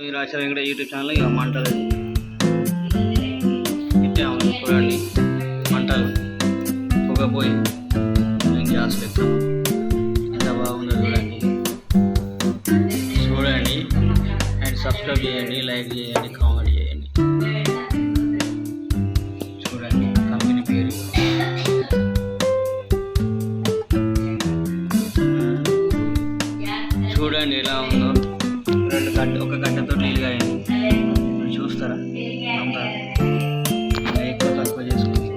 మీరు ఆచార్య Venkata YouTube channel ఇక మంటలు పెట్టాము చూడండి. మంటలు పొగపోయి నేను గ్యాస్ పెట్టాము. ఎంత బాగుందో చూడండి. చూడండి అండ్ సబ్స్క్రైబ్ చేయండి, లైక్ చేయండి, కామెంట్ చేయండి. చూడండి కంపెనీ పేరు. చూడండి ఎలా ఉందో. ఒక గంటతో నీళ్ళుగా అయింది. చూస్తారా ఎక్కువ తక్కువ చేసుకుంది.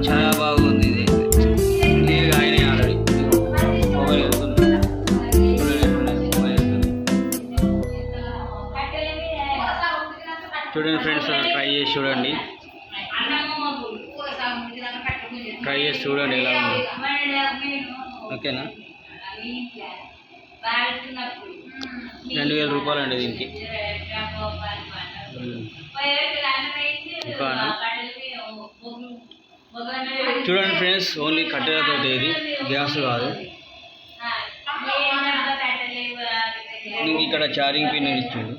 చాలా బాగుంది. ఇది నీళ్ళుగా అయినాయి ఆల్రెడీ. చూడండి ఫ్రెండ్స్, ట్రై చేసి చూడండి. ట్రై చేసి చూడండి ఎలా ఉంది. ఓకేనా? 2000 రూపాయలు అండి దీనికి. చూడండి ఫ్రెండ్స్, ఓన్లీ కట్టెలతో, ఇది గ్యాస్ కాదు. ఇక్కడ చార్జింగ్ పిన్ ఇచ్చాడు.